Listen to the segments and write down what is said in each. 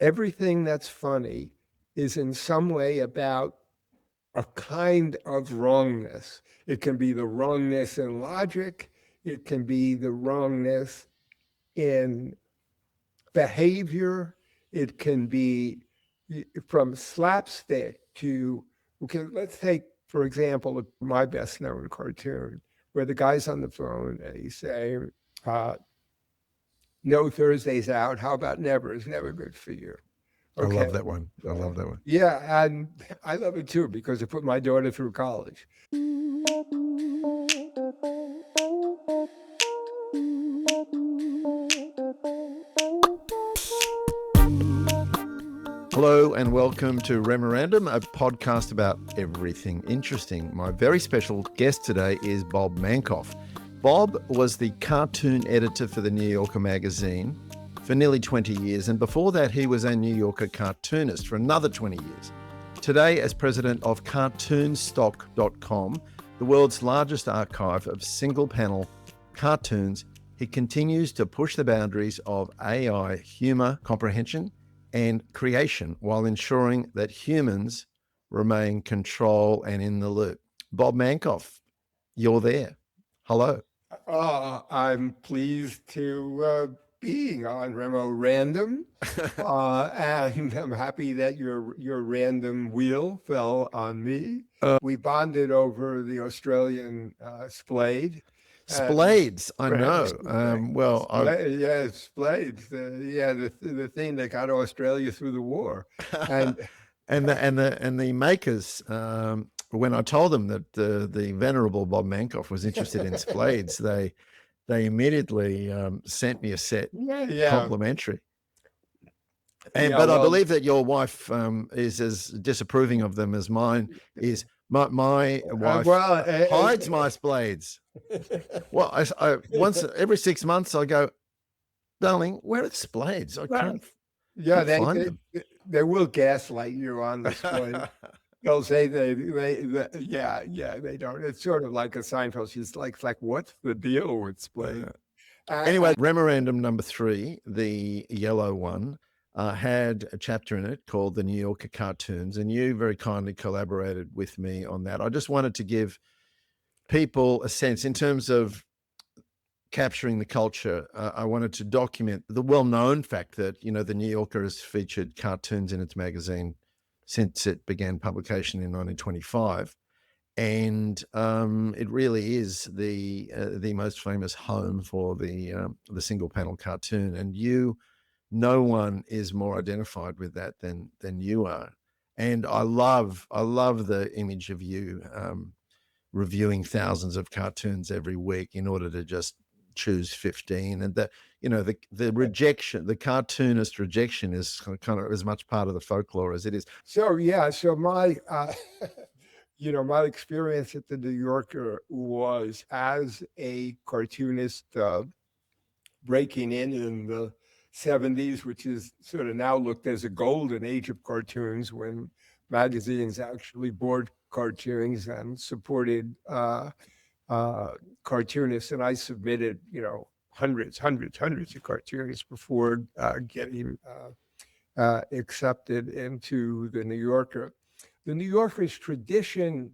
everything that's funny is in some way about a kind of wrongness. It can be the wrongness in logic. It can be the wrongness in behavior. It can be from slapstick to, okay, let's take, for example, my best known cartoon, where the guy's on the phone and he's saying, uh, no Thursdays out. How about never? It's never good for you. I Okay. love that one. I love that one. Yeah, and I love it too because it put my daughter through college. Hello and welcome to Remorandum, a podcast about everything interesting. My very special guest today is Bob Mankoff. Bob was the cartoon editor for the New Yorker magazine for nearly 20 years, and before that he was a New Yorker cartoonist for another 20 years. Today, as president of cartoonstock.com, the world's largest archive of single-panel cartoons, he continues to push the boundaries of AI humour, comprehension, and creation while ensuring that humans remain in control and in the loop. Bob Mankoff, you're there. Hello. I'm pleased to be on Remo-random, and I'm happy that your random wheel fell on me. We bonded over the Australian Splade. Splades, I know. Splades. The thing that got Australia through the war, and the makers. When I told them that the venerable Bob Mankoff was interested in Splades, they immediately sent me a set complimentary. But I believe that your wife is as disapproving of them as mine is. My wife hides my Splades. Well, I once every 6 months I go, darling, where are the Splades? I can't find them. They will gaslight you on the Splade. They'll say they don't. It's sort of like a Seinfeld. She's like, what's the deal with Splade? Anyway, Memorandum number 3, the yellow one, had a chapter in it called The New Yorker Cartoons, and you very kindly collaborated with me on that. I just wanted to give people a sense in terms of capturing the culture. I wanted to document the well-known fact that, the New Yorker has featured cartoons in its magazine since it began publication in 1925. And it really is the most famous home for the single panel cartoon. And no one is more identified with that than you are. And I love the image of you reviewing thousands of cartoons every week in order to just choose 15. And the rejection, the cartoonist rejection is kind of as much part of the folklore as it is. So my my experience at the New Yorker was as a cartoonist breaking in the 70s, which is sort of now looked as a golden age of cartoons when magazines actually bought cartoons and supported cartoonists. And I submitted, hundreds of cartoons before getting accepted into the New Yorker. The New Yorker's tradition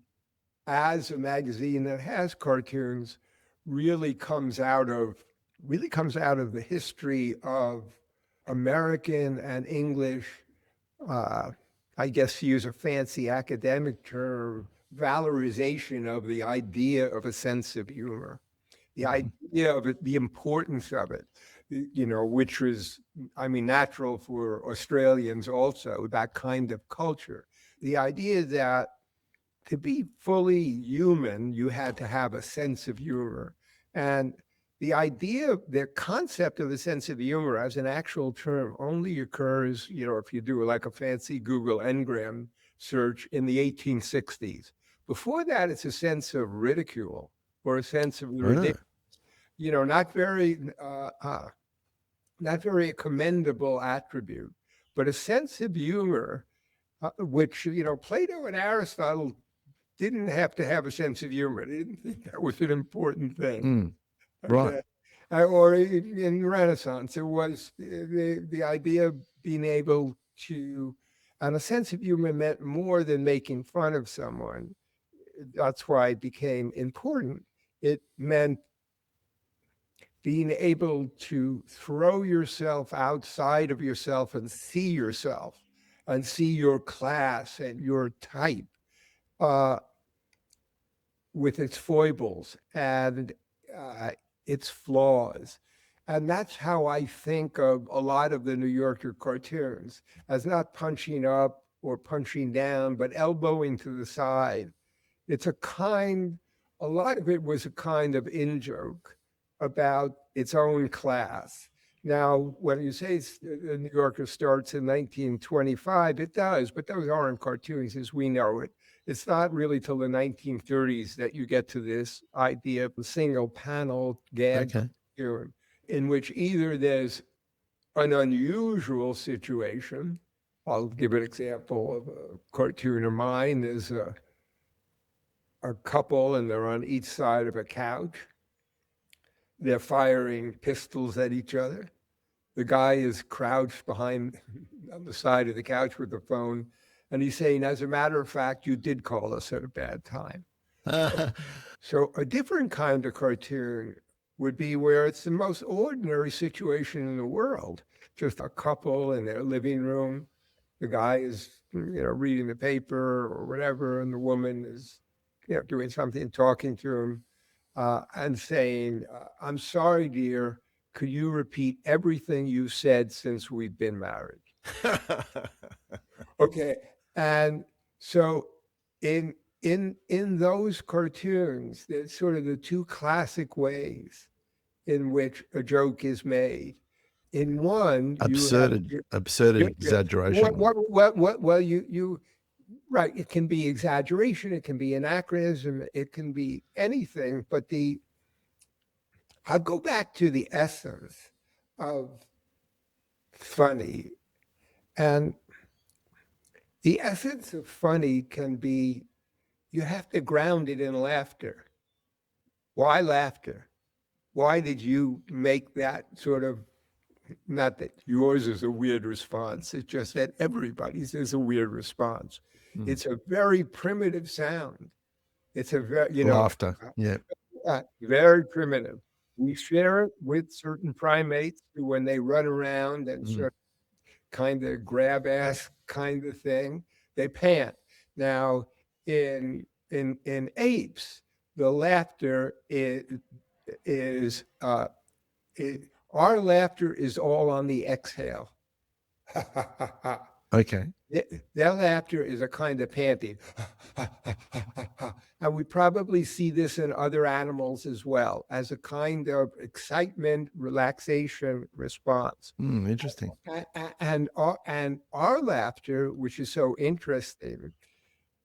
as a magazine that has cartoons really comes out of the history of American and English, I guess to use a fancy academic term, valorization of the idea of a sense of humor, the idea of it, the importance of it, which was, natural for Australians also, that kind of culture. The idea that to be fully human, you had to have a sense of humor. And the concept of a sense of humor as an actual term only occurs, if you do like a fancy Google Ngram search in the 1860s. Before that, it's a sense of ridicule or a sense of ridiculous, not very commendable attribute, but a sense of humor, which, Plato and Aristotle didn't have to have a sense of humor. They didn't think that was an important thing. Right. Or in Renaissance, it was the idea of being able to, and a sense of humor meant more than making fun of someone. That's why it became important. It meant being able to throw yourself outside of yourself and see your class and your type uh, with its foibles and its flaws. And that's how I think of a lot of the New Yorker cartoons, as not punching up or punching down, but elbowing to the side. It's a lot of it was a kind of in-joke about its own class. Now, when you say the New Yorker starts in 1925, it does, but those aren't cartoons as we know it. It's not really till the 1930s that you get to this idea of a single panel gag Okay. cartoon in which either there's an unusual situation. I'll give an example of a cartoon of mine. There's a couple and they're on each side of a couch. They're firing pistols at each other. The guy is crouched behind on the side of the couch with the phone, and he's saying, as a matter of fact, you did call us at a bad time. So a different kind of cartoon would be where it's the most ordinary situation in the world. Just a couple in their living room. The guy is, reading the paper or whatever, and the woman is, doing something, talking to him, and saying, I'm sorry, dear, could you repeat everything you said since we've been married? Okay. And so in those cartoons, there's sort of the two classic ways in which a joke is made. In one, absurd exaggeration. Well, you right. It can be exaggeration. It can be anachronism. It can be anything. But I'll go back to the essence of funny, and the essence of funny can be, you have to ground it in laughter. Why laughter? Why did you make that sort of, not that yours is a weird response, it's just that everybody's is a weird response. It's a very primitive sound. It's a very, Laughter. Yeah. Very primitive. We share it with certain primates who, when they run around and sort of kind of grab ass kind of thing, they pant. Now, in apes, the laughter is our laughter is all on the exhale. Okay. Their laughter is a kind of panting. And we probably see this in other animals as well, as a kind of excitement, relaxation response. Interesting. And our laughter, which is so interesting,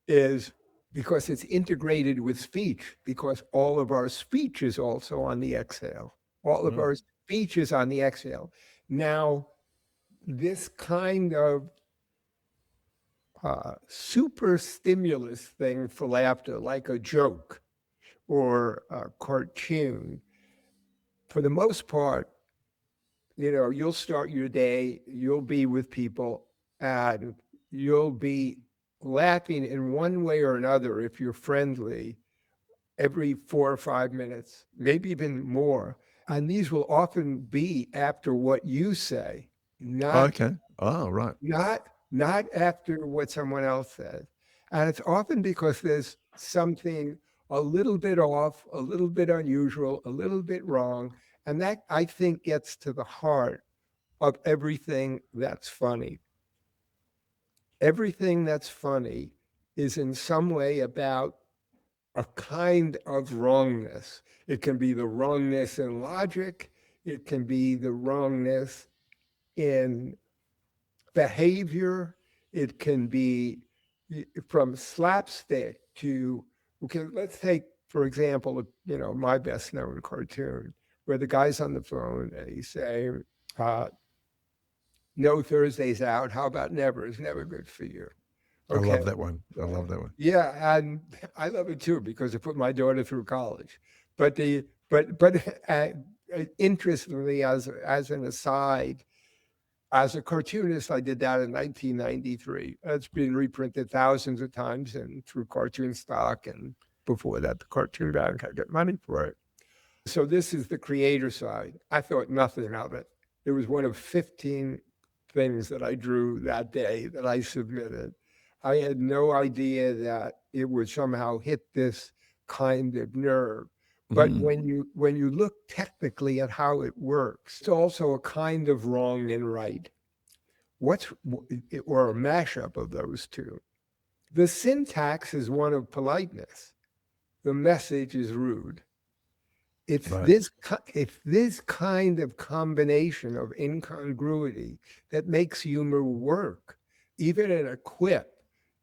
is because it's integrated with speech, because all of our speech is also on the exhale. All of our speech is on the exhale. Now, this kind of super stimulus thing for laughter, like a joke or a cartoon, for the most part, you'll start your day, you'll be with people, and you'll be laughing in one way or another if you're friendly every 4 or 5 minutes, maybe even more. And these will often be after what you say, Okay. Oh, right. not after what someone else says. And it's often because there's something a little bit off, a little bit unusual, a little bit wrong. And that, I think, gets to the heart of everything that's funny. Everything that's funny is in some way about a kind of wrongness. It can be the wrongness in logic. It can be the wrongness in behavior. It can be from slapstick to, okay, let's take, for example, my best known cartoon where the guy's on the phone and he's saying, no Thursdays out. How about never? It's never good for you. Okay. I love that one. Yeah, and I love it too because it put my daughter through college. But interestingly, as an aside, As a cartoonist, I did that in 1993. It's been reprinted thousands of times and through cartoon stock. And before that, the Cartoon Bank, I get money for it. So this is the creator side. I thought nothing of it. It was one of 15 things that I drew that day that I submitted. I had no idea that it would somehow hit this kind of nerve. But when you look technically at how it works, it's also a kind of wrong and right. Or a mashup of those two. The syntax is one of politeness. The message is rude. It's this kind of combination of incongruity that makes humor work, even in a quip.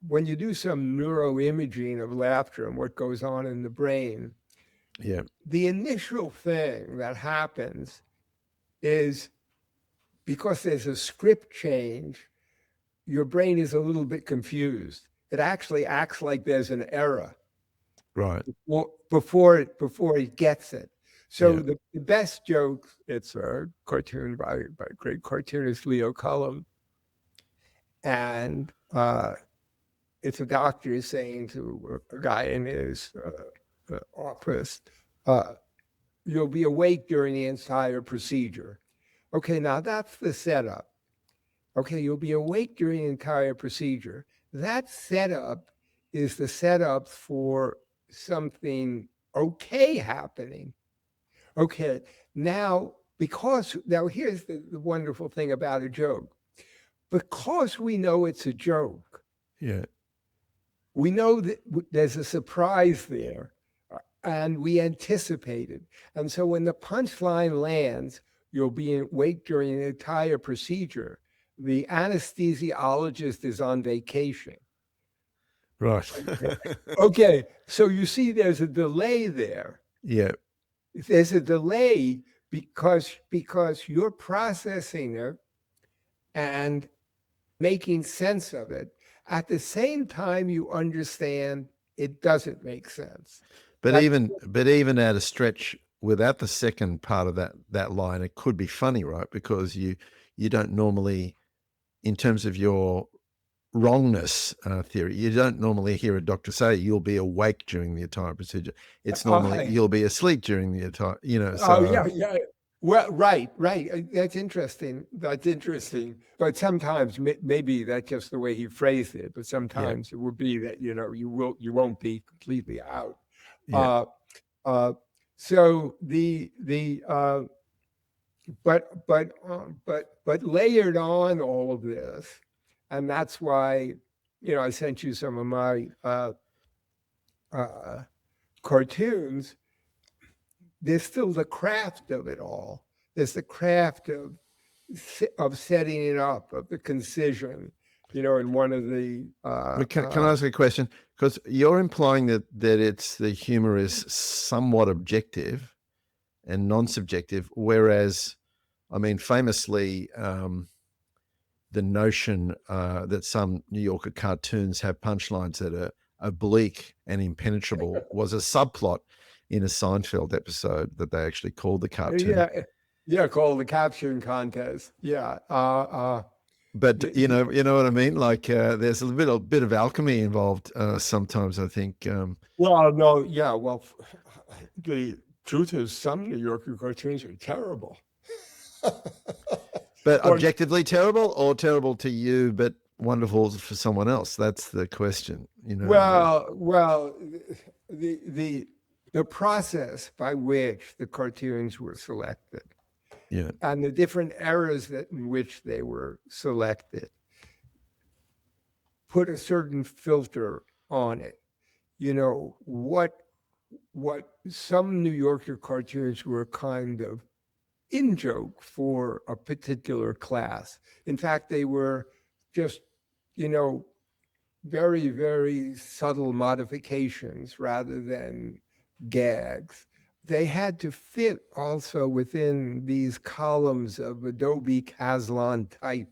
When you do some neuroimaging of laughter and what goes on in the brain, the initial thing that happens is because there's a script change, your brain is a little bit confused. It actually acts like there's an error. Right. Before it gets it. So the best joke, it's a cartoon by great cartoonist Leo Cullum. And it's a doctor saying to a guy in his office, you'll be awake during the entire procedure. Okay, now that's the setup. Okay, you'll be awake during the entire procedure. That setup is the setup for something okay happening. Okay, now here's the wonderful thing about a joke. Because we know it's a joke, we know that there's a surprise there, and we anticipate it. And so when the punchline lands, you'll be awake during the entire procedure. The anesthesiologist is on vacation. Right. Okay, so you see there's a delay there. Yeah. There's a delay because you're processing it and making sense of it. At the same time, you understand it doesn't make sense. But even at a stretch without the second part of that line, it could be funny, right? Because you don't normally, in terms of your wrongness theory, you don't normally hear a doctor say you'll be awake during the entire procedure. It's normally you'll be asleep during the entire, So, yeah. Well, right. That's interesting. But sometimes maybe that's just the way he phrased it. But sometimes it would be that you won't be completely out. Yeah. So but layered on all of this, and that's why I sent you some of my cartoons. There's still the craft of it all. There's the craft of setting it up, of the concision. In one of the. Can I ask a question? Because you're implying that it's the humor is somewhat objective and non-subjective, whereas, I mean, famously, the notion that some New Yorker cartoons have punchlines that are oblique and impenetrable was a subplot in a Seinfeld episode that they actually called the cartoon. Called the caption contest. But you know what I mean? Like there's a bit of alchemy involved sometimes, I think. Well, no, yeah. Well, the truth is some New Yorker cartoons are terrible. But objectively terrible, or terrible to you, but wonderful for someone else? That's the question, Well, the process by which the cartoons were selected, and the different eras in which they were selected, put a certain filter on it. What some New Yorker cartoons were kind of in joke for a particular class. In fact, they were just, very, very subtle modifications rather than gags. They had to fit also within these columns of Adobe Caslon type.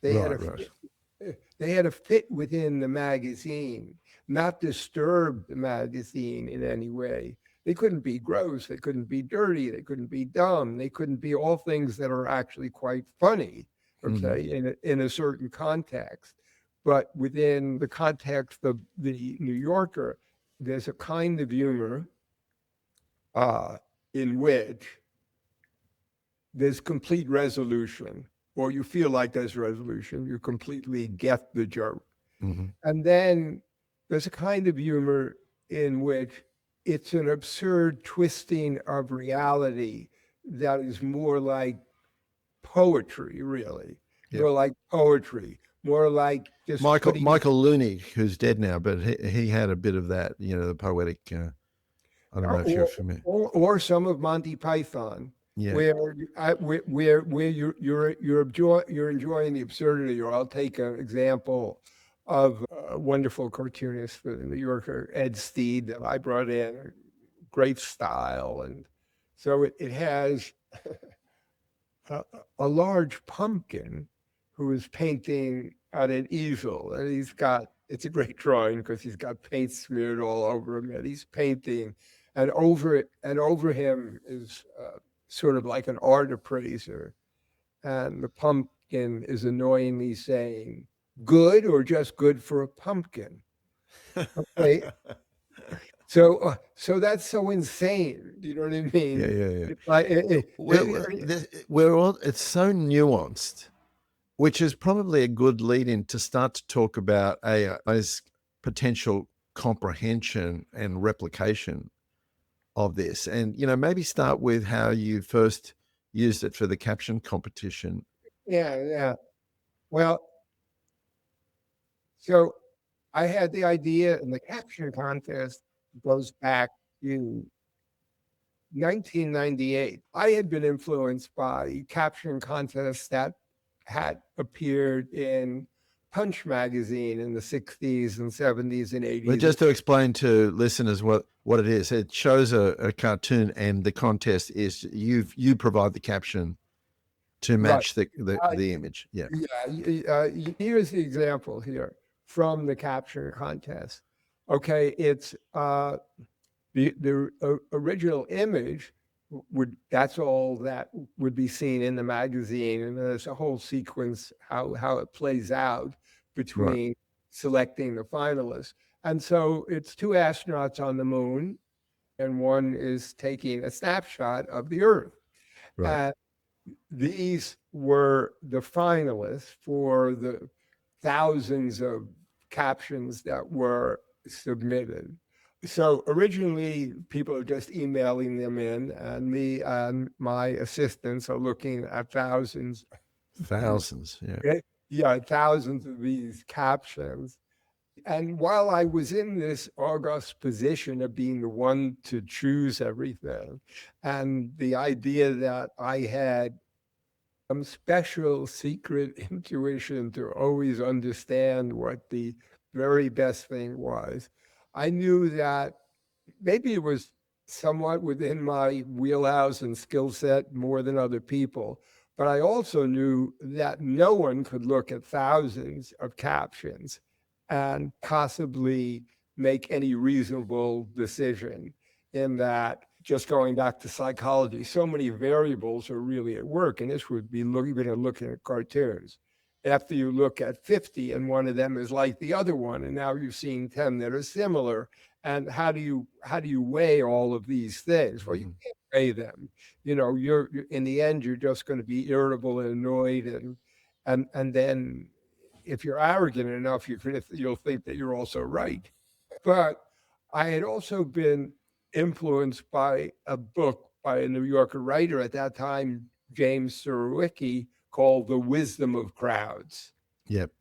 They had to fit within the magazine, not disturb the magazine in any way. They couldn't be gross. They couldn't be dirty. They couldn't be dumb. They couldn't be all things that are actually quite funny, okay, in a certain context. But within the context of the New Yorker, there's a kind of humor in which there's complete resolution, or you feel like there's resolution. You completely get the joke. And then there's a kind of humor in which it's an absurd twisting of reality that is more like poetry, really. Yep. More like poetry, more like just Michael Looney, who's dead now, but he had a bit of that, the poetic. I don't know if you're familiar. or some of Monty Python, Yeah. where you're enjoying the absurdity. Or I'll take an example of a wonderful cartoonist for the New Yorker, Ed Steed, that I brought in. Great style, and so it has a large pumpkin who is painting on an easel, and it's a great drawing because he's got paint smeared all over him, and he's painting, and over him is sort of like an art appraiser, and the pumpkin is annoyingly saying, "Good or just good for a pumpkin?" Okay. So that's so insane. Do you know what I mean? Yeah. It's like, It's so nuanced, which is probably a good lead in to start to talk about AI's potential comprehension and replication of this. And, maybe start with how you first used it for the caption competition. yeah. Well, so I had the idea, and the caption contest goes back to 1998. I had been influenced by caption contests that had appeared in Punch magazine in the 60s and 70s and 80s. But just to explain to listeners what it is, it shows a cartoon, and the contest is you provide the caption to match the image. Yeah. Here's the example here from the caption contest. Okay, it's the original image that's all that would be seen in the magazine, and there's a whole sequence how it plays out between selecting the finalists. And so it's two astronauts on the moon, and one is taking a snapshot of the Earth. Right. These were the finalists for the thousands of captions that were submitted. So originally, people are just emailing them in, and me and my assistants are looking at thousands. Yeah. Yeah, thousands of these captions. And while I was in this august position of being the one to choose everything, and the idea that I had some special secret intuition to always understand what the very best thing was, I knew that maybe it was somewhat within my wheelhouse and skill set more than other people. But I also knew that no one could look at thousands of captions and possibly make any reasonable decision, in that, just going back to psychology, so many variables are really at work. And this would be looking at cartoons. After you look at 50 and one of them is like the other one, and now you've seen 10 that are similar. And how do you weigh all of these things? Well, you can't weigh them. You're in the end, you're just going to be irritable and annoyed, and then if you're arrogant enough, you'll think that you're also right. But I had also been influenced by a book by a New Yorker writer at that time, James Surowiecki, called The Wisdom of Crowds. Yep.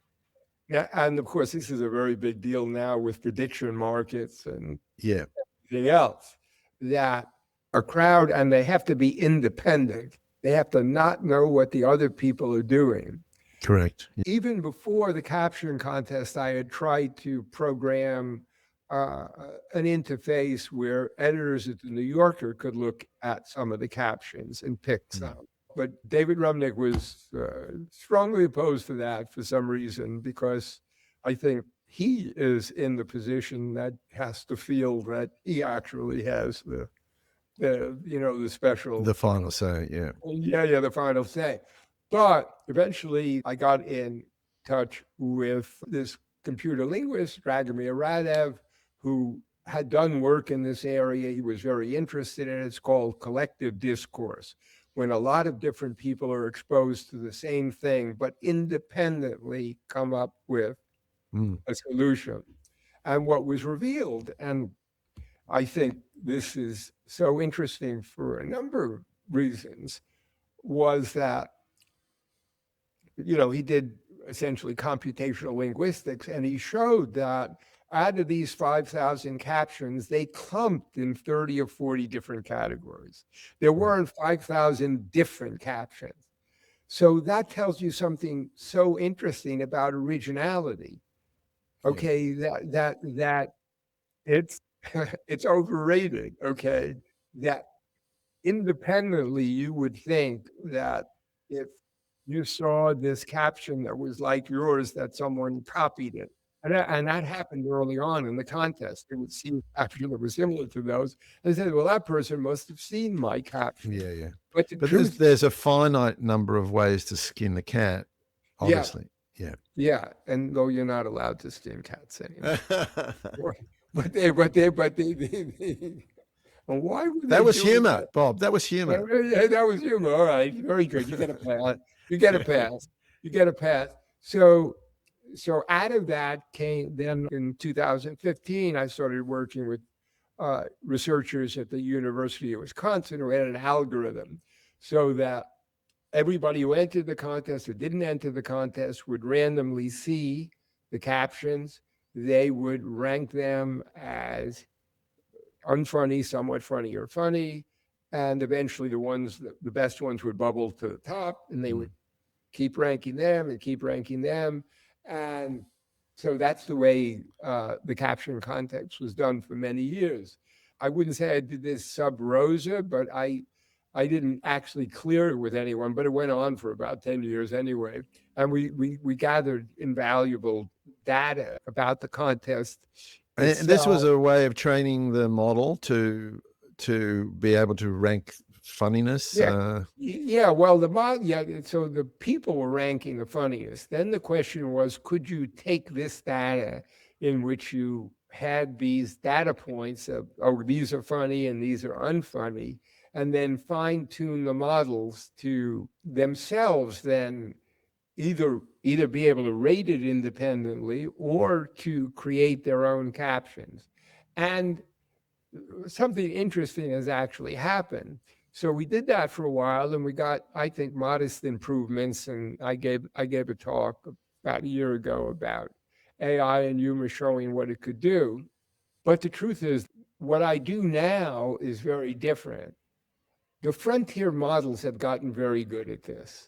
Yeah, and of course, this is a very big deal now with prediction markets and everything else, that a crowd, and they have to be independent. They have to not know what the other people are doing. Correct. Even before the caption contest, I had tried to program an interface where editors at the New Yorker could look at some of the captions and pick some. But David Rumnick was strongly opposed to that for some reason, because I think he is in the position that has to feel that he actually has the final say. Yeah. Yeah, the final say. But eventually I got in touch with this computer linguist, Dragomir Radev, who had done work in this area. He was very interested in it. It's called collective discourse, when a lot of different people are exposed to the same thing, but independently come up with Mm. a solution. And what was revealed, and I think this is so interesting for a number of reasons, was that, he did essentially computational linguistics, and he showed that out of these 5,000 captions, they clumped in 30 or 40 different categories. There weren't 5,000 different captions. So that tells you something so interesting about originality. Okay, that it's it's overrated. Okay, that independently you would think that if you saw this caption that was like yours, that someone copied it. And that happened early on in the contest. It would see a caption that was similar to those. And they said, well, that person must have seen my caption. Yeah, yeah. But the But truth, there's a finite number of ways to skin the cat, yeah, obviously. Yeah. yeah. And though you're not allowed to skin cats anymore. But well, why would they That was do humor, Bob. That was humor. Yeah, that was humor. All right, very good. You get a pass. You get a pass. You get a pass. So out of that came then in 2015, I started working with researchers at the University of Wisconsin who had an algorithm so that everybody who entered the contest or didn't enter the contest would randomly see the captions. They would rank them as unfunny, somewhat funny, or funny. And eventually the best ones would bubble to the top, and they would keep ranking them and keep ranking them. And so that's the way the caption contest was done for many years. I wouldn't say I did this sub rosa, but I didn't actually clear it with anyone, but it went on for about 10 years anyway. And we gathered invaluable data about the contest. And this was a way of training the model to be able to rank funniness. Yeah. Well, so the people were ranking the funniest. Then the question was, could you take this data in which you had these data points of, oh, these are funny and these are unfunny, and then fine tune the models to themselves then either be able to rate it independently or to create their own captions. And something interesting has actually happened. So we did that for a while, and we got, I think, modest improvements. And I gave a talk about a year ago about AI and humor showing what it could do. But the truth is, what I do now is very different. The frontier models have gotten very good at this.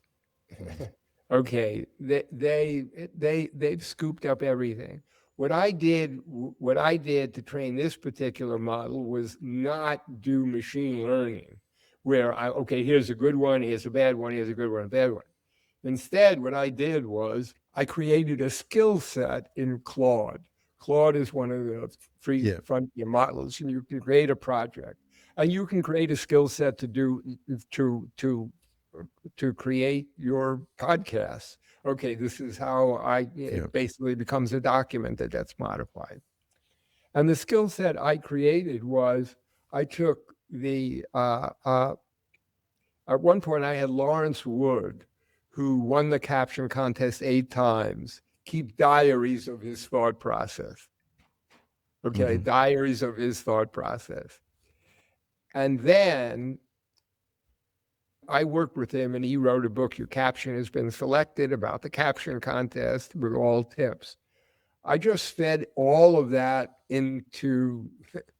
Okay, they've scooped up everything. What I did to train this particular model was not do machine learning, where here's a good one, here's a bad one, here's a good one, a bad one. Instead, what I did was I created a skill set in Claude. Claude is one of the free frontier models, and you can create a project, and you can create a skill set to create your podcast. Okay, this is how it basically becomes a document that's modified. And the skill set I created was I took at one point I had Lawrence Wood, who won the caption contest 8 times, keep diaries of his thought process. Okay, diaries of his thought process. And then I worked with him, and he wrote a book, Your Caption Has Been Selected, about the caption contest with all tips. I just fed all of that into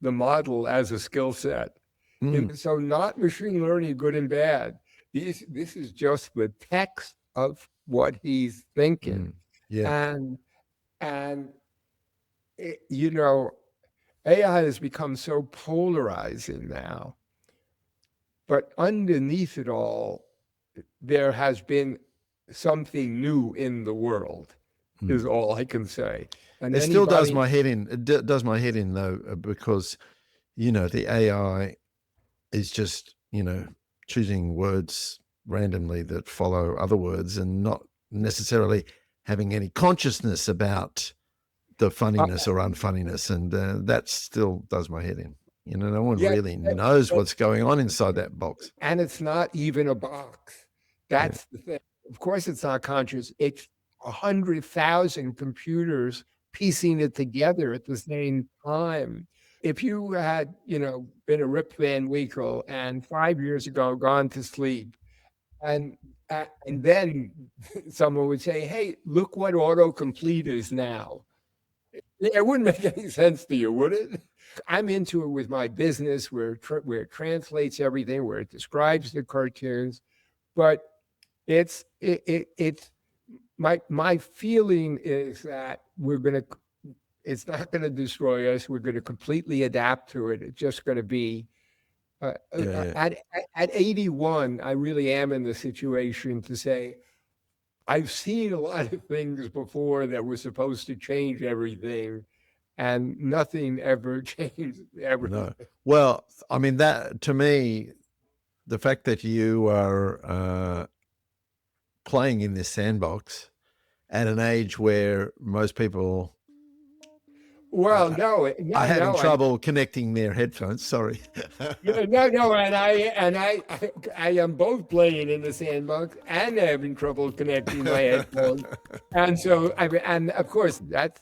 the model as a skill set. And so not machine learning, good and bad. This is just the text of what he's thinking. And AI has become so polarizing now. But underneath it all, there has been something new in the world, is all I can say. And it still does my head in. It does my head in, though, because, the AI is just, choosing words randomly that follow other words and not necessarily having any consciousness about the funniness or unfunniness. And that still does my head in. You know, no one Yeah, really knows what's going on inside that box. and it's not even a box. That's the thing. Of course, it's not conscious. It's 100,000 computers piecing it together at the same time. If you had, been a Rip Van Winkle and 5 years ago gone to sleep, and then someone would say, "Hey, look what autocomplete is now." It wouldn't make any sense to you, would it? I'm into it with my business where it translates everything, where it describes the cartoons, but it's my feeling is that it's not gonna destroy us. We're gonna completely adapt to it. It's just gonna be Yeah. at 81. I really am in the situation to say I've seen a lot of things before that were supposed to change everything, and nothing ever changed everything. No. Well, I mean, that to me, the fact that you are playing in this sandbox at an age where most people Well, are having trouble connecting their headphones. Sorry. no, and I am both playing in the sandbox and having trouble connecting my headphones, and so and of course that's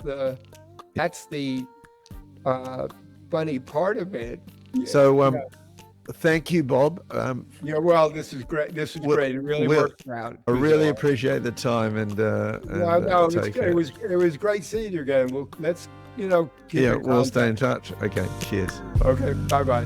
the funny part of it. So, thank you, Bob. Yeah, well, this is great. This is great. It really worked out. I really appreciate the time and it was great seeing you again. Well, let's keep in we'll stay in contact. touch. Okay, cheers. Okay, bye.